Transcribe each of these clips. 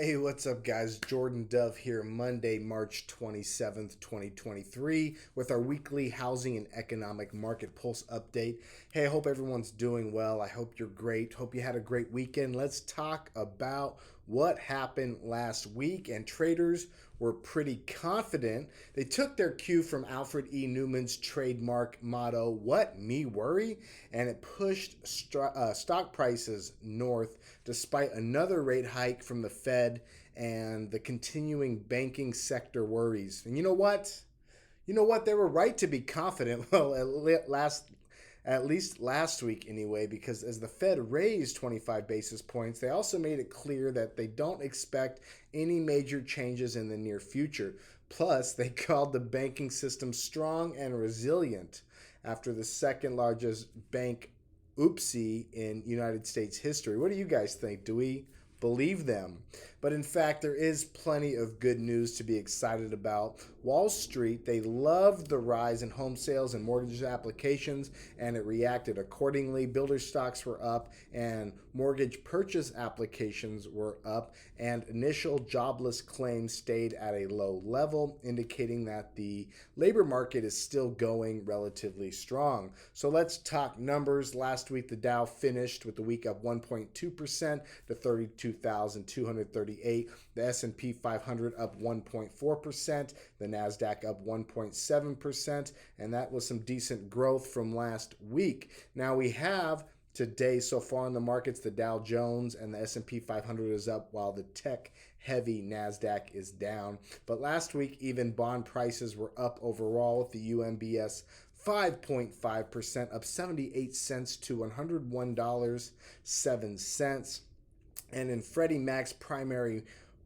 Hey, what's up, guys? Jordan Dove here, Monday, March 27th, 2023, with our weekly housing and economic market pulse update. Hey, I hope everyone's doing well. I hope you're great. Hope you had a great weekend. Let's talk about what happened last week, and traders were pretty confident. They took their cue from Alfred E. Newman's trademark motto, "What, me worry?" and it pushed stock prices north despite another rate hike from the Fed and the continuing banking sector worries. And you know what? They were right to be confident. Well, at least last week anyway, because as the Fed raised 25 basis points, they also made it clear that they don't expect any major changes in the near future. Plus, they called the banking system strong and resilient after the second largest bank oopsie in United States history. What do you guys think? Do we believe them? But in fact, there is plenty of good news to be excited about. Wall Street, they loved the rise in home sales and mortgage applications, and it reacted accordingly. Builder stocks were up, and mortgage purchase applications were up, and initial jobless claims stayed at a low level, indicating that the labor market is still going relatively strong. So let's talk numbers. Last week, the Dow finished with the week up 1.2% to 32,238. The S&P 500 up 1.4%, the Nasdaq up 1.7%, and that was some decent growth from last week. Now we have today so far in the markets, the Dow Jones and the S&P 500 is up while the tech-heavy Nasdaq is down. But last week, even bond prices were up overall, with the UMBS 5.5%, up 78 cents to $101.07. And in Freddie Mac's primary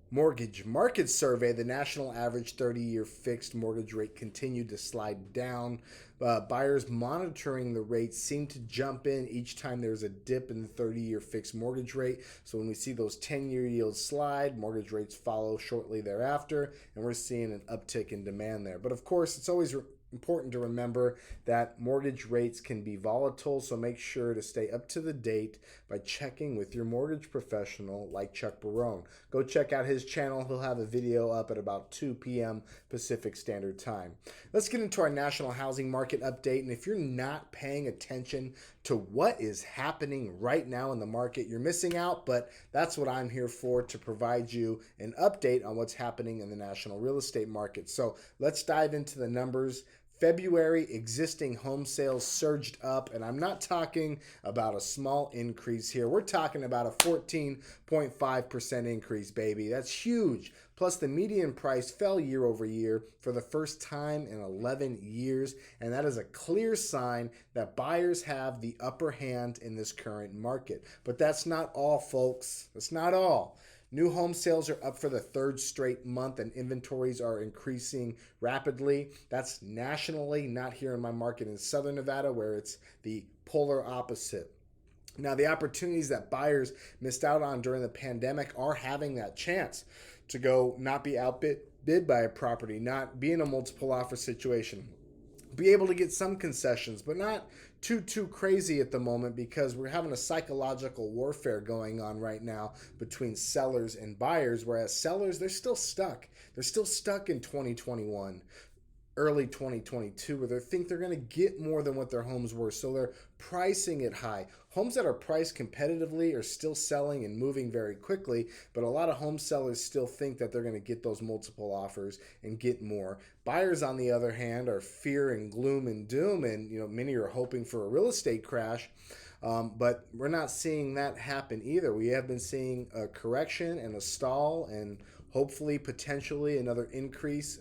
mortgage market survey, the national average 30-year fixed mortgage rate continued to slide down. Buyers monitoring the rate seem to jump in each time there's a dip in the 30-year fixed mortgage rate. So when we see those 10-year yields slide, mortgage rates follow shortly thereafter, and we're seeing an uptick in demand there. But of course, it's always important to remember that mortgage rates can be volatile, so make sure to stay up to the date by checking with your mortgage professional like Chuck Barone. Go check out his channel. He'll have a video up at about 2 p.m. Pacific Standard Time. Let's get into our national housing market update. And if you're not paying attention to what is happening right now in the market, you're missing out, but that's what I'm here for, to provide you an update on what's happening in the national real estate market. So let's dive into the numbers. February existing home sales surged up, and I'm not talking about a small increase here. We're talking about a 14.5% increase, baby. That's huge. Plus, the median price fell year over year for the first time in 11 years, and that is a clear sign that buyers have the upper hand in this current market. But that's not all, folks. That's not all. New home sales are up for the third straight month, and inventories are increasing rapidly. That's nationally, not here in my market in Southern Nevada, where it's the polar opposite. Now, the opportunities that buyers missed out on during the pandemic are having that chance to go not be outbid by a property, not be in a multiple offer situation, be able to get some concessions, but not too crazy at the moment, because we're having a psychological warfare going on right now between sellers and buyers, whereas sellers, they're still stuck. They're still stuck in 2021. Early 2022, where they think they're going to get more than what their homes were, so they're pricing it high. Homes that are priced competitively are still selling and moving very quickly, but a lot of home sellers still think that they're going to get those multiple offers and get more. Buyers, on the other hand, are fear and gloom and doom, and many are hoping for a real estate crash. But we're not seeing that happen either. We have been seeing a correction and a stall, and hopefully, potentially, another increase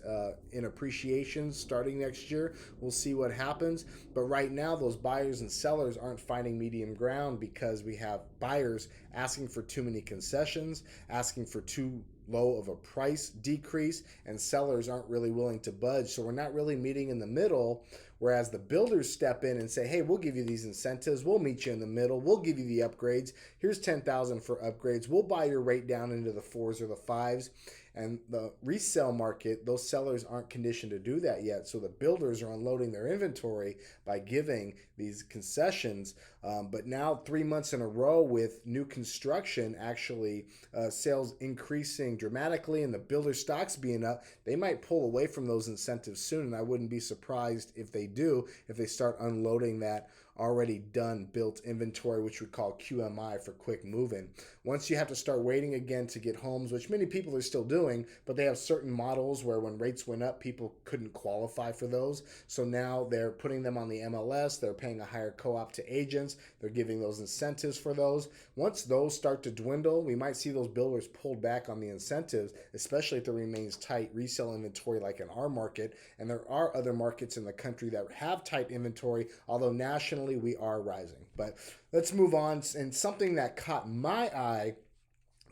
in appreciation starting next year. We'll see what happens. But right now, those buyers and sellers aren't finding medium ground, because we have buyers asking for too many concessions, asking for too low of a price decrease, and sellers aren't really willing to budge. So we're not really meeting in the middle, whereas the builders step in and say, hey, we'll give you these incentives, we'll meet you in the middle, we'll give you the upgrades, here's $10,000 for upgrades, we'll buy your rate down into the 4s or the 5s. And the resale market, those sellers aren't conditioned to do that yet. So the builders are unloading their inventory by giving these concessions. But now 3 months in a row with new construction, actually sales increasing dramatically and the builder stocks being up, they might pull away from those incentives soon. And I wouldn't be surprised if they do, if they start unloading that already done built inventory, which we call QMI for quick moving. Once you have to start waiting again to get homes, which many people are still doing, but they have certain models where when rates went up, people couldn't qualify for those. So now they're putting them on the MLS, they're paying a higher co-op to agents, they're giving those incentives for those. Once those start to dwindle, we might see those builders pulled back on the incentives, especially if there remains tight resale inventory like in our market. And there are other markets in the country that have tight inventory, although nationally we are rising. But let's move on. And something that caught my eye,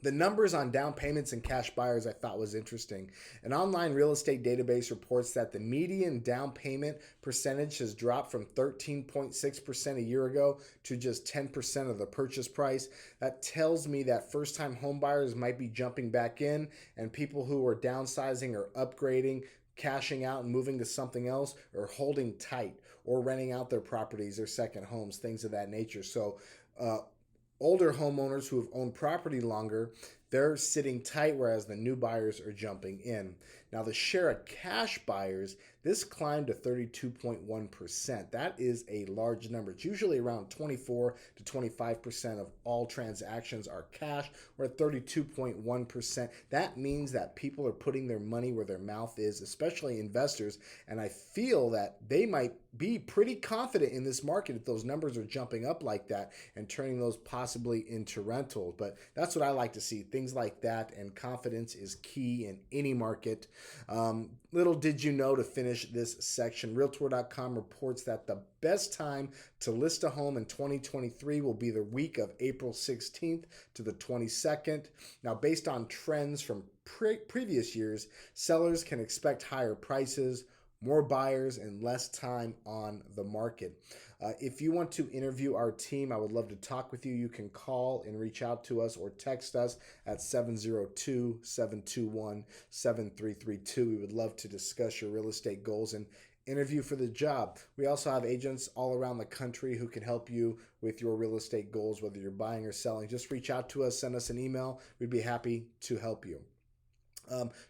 the numbers on down payments and cash buyers, I thought was interesting. An online real estate database reports that the median down payment percentage has dropped from 13.6% a year ago to just 10% of the purchase price. That tells me that first-time home buyers might be jumping back in, and people who are downsizing or upgrading, cashing out and moving to something else, or holding tight or renting out their properties, their second homes, things of that nature. So older homeowners who have owned property longer, they're sitting tight, whereas the new buyers are jumping in. Now, the share of cash buyers, this climbed to 32.1%. That is a large number. It's usually around 24 to 25% of all transactions are cash. We're at 32.1%. That means that people are putting their money where their mouth is, especially investors. And I feel that they might be pretty confident in this market if those numbers are jumping up like that and turning those possibly into rentals. But that's what I like to see. Things like that, and confidence is key in any market. Little did you know, to finish this section, Realtor.com reports that the best time to list a home in 2023 will be the week of April 16th to the 22nd. Now, based on trends from previous years, sellers can expect higher prices, more buyers, and less time on the market. If you want to interview our team, I would love to talk with you. You can call and reach out to us or text us at 702-721-7332. We would love to discuss your real estate goals and interview for the job. We also have agents all around the country who can help you with your real estate goals, whether you're buying or selling. Just reach out to us, send us an email. We'd be happy to help you.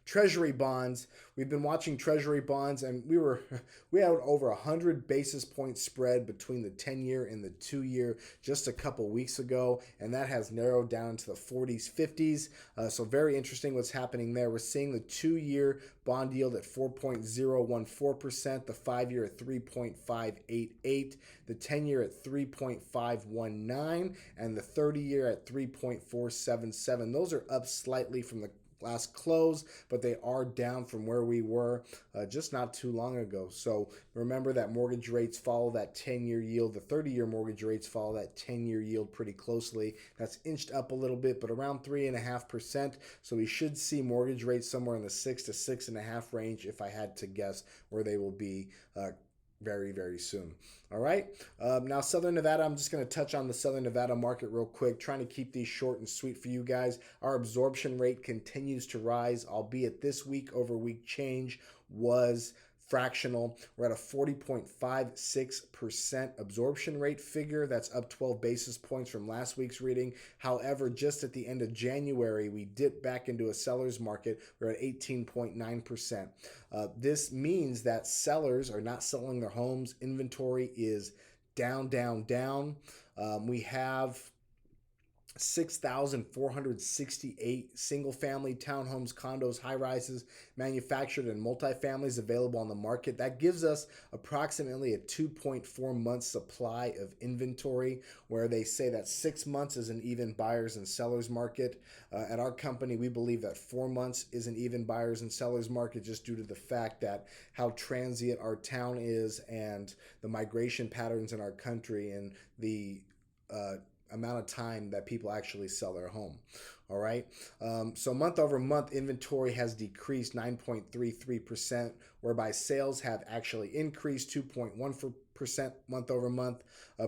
Treasury bonds. We've been watching treasury bonds, and we had over 100 basis point spread between the 10-year and the 2-year just a couple weeks ago, and that has narrowed down to the 40s, 50s. So very interesting what's happening there. We're seeing the 2-year bond yield at 4.014%, the 5-year at 3.588, the 10-year at 3.519, and the 30-year at 3.477. Those are up slightly from the last close, but they are down from where we were just not too long ago. So remember that mortgage rates follow that 10-year yield. The 30-year mortgage rates follow that 10-year yield pretty closely. That's inched up a little bit, but around 3.5%. So we should see mortgage rates somewhere in the 6 to 6.5 range, if I had to guess where they will be very, very soon. All right. Now, Southern Nevada, I'm just going to touch on the Southern Nevada market real quick, trying to keep these short and sweet for you guys. Our absorption rate continues to rise, albeit this week over week change was fractional. We're at a 40.56% absorption rate figure. That's up 12 basis points from last week's reading. However, just at the end of January, we dipped back into a seller's market. We're at 18.9%. This means that sellers are not selling their homes. Inventory is down, down, down. We have 6,468 single-family townhomes, condos, high-rises, manufactured, and multifamilies available on the market. That gives us approximately a 2.4 month supply of inventory, where they say that 6 months is an even buyers and sellers market. At our company, we believe that 4 months is an even buyers and sellers market, just due to the fact that how transient our town is and the migration patterns in our country and the amount of time that people actually sell their home. All right. So month over month, inventory has decreased 9.33%, whereby sales have actually increased 2.1%. 0.6% month over month.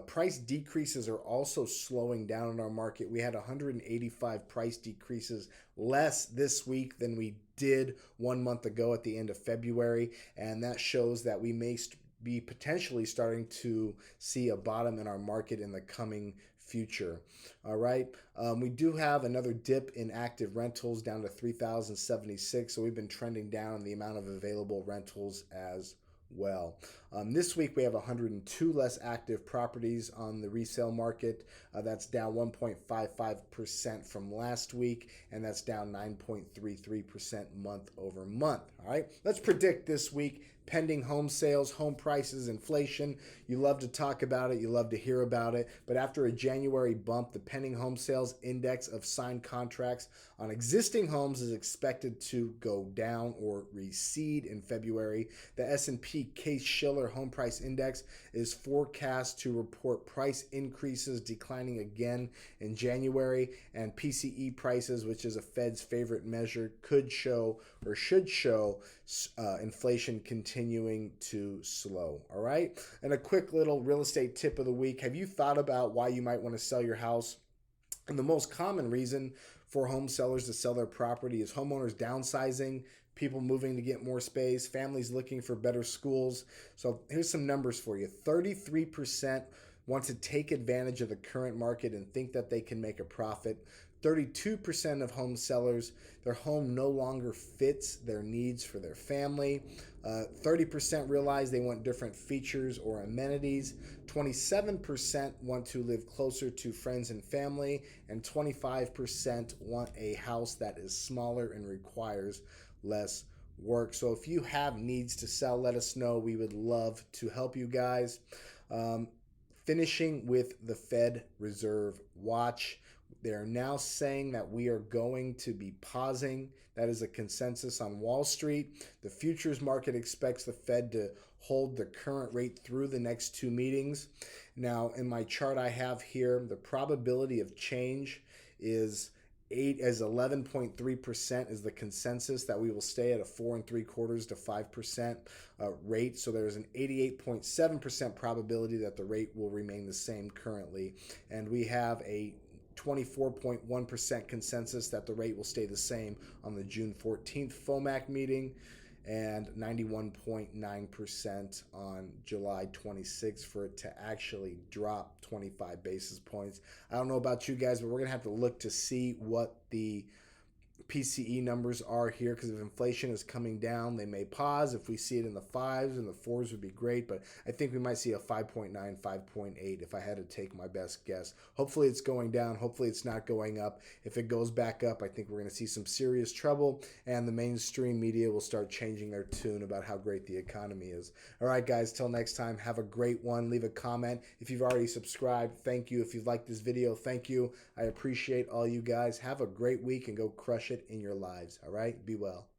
Price decreases are also slowing down in our market. We had 185 price decreases less this week than we did 1 month ago at the end of February, and that shows that we may be potentially starting to see a bottom in our market in the coming future. All right. We do have another dip in active rentals down to 3,076. So we've been trending down the amount of available rentals as well. This week we have 102 less active properties on the resale market. That's down 1.55% from last week, and that's down 9.33% month over month. All right, let's predict this week. Pending home sales, home prices, inflation. You love to talk about it. You love to hear about it. But after a January bump, the pending home sales index of signed contracts on existing homes is expected to go down or recede in February. The S&P Case-Shiller Home Price Index is forecast to report price increases declining again in January. And PCE prices, which is a Fed's favorite measure, could show or should show inflation continuing to slow. All right. And a quick little real estate tip of the week. Have you thought about why you might want to sell your house? And the most common reason for home sellers to sell their property is homeowners downsizing, people moving to get more space, families looking for better schools. So here's some numbers for you. 33% want to take advantage of the current market and think that they can make a profit. 32% of home sellers, their home no longer fits their needs for their family. 30% realize they want different features or amenities. 27% want to live closer to friends and family. And 25% want a house that is smaller and requires less work. So if you have needs to sell, let us know. We would love to help you guys. Finishing with the Fed Reserve Watch. They're now saying that we are going to be pausing. That is a consensus on Wall Street. The futures market expects the Fed to hold the current rate through the next two meetings. Now, in my chart I have here, the probability of change is 11.3% is the consensus that we will stay at a 4.75% to 5% rate. So there's an 88.7% probability that the rate will remain the same currently. And we have a 24.1% consensus that the rate will stay the same on the June 14th FOMAC meeting, and 91.9% on July 26th for it to actually drop 25 basis points. I don't know about you guys, but we're going to have to look to see what the PCE numbers are here, because if inflation is coming down, they may pause. If we see it in the 5s and the 4s would be great, but I think we might see a 5.9, 5.8 if I had to take my best guess. Hopefully it's going down. Hopefully it's not going up. If it goes back up, I think we're going to see some serious trouble, and the mainstream media will start changing their tune about how great the economy is. All right, guys, till next time, have a great one. Leave a comment. If you've already subscribed, thank you. If you've liked this video, thank you. I appreciate all you guys. Have a great week and go crush it in your lives. All right, be well.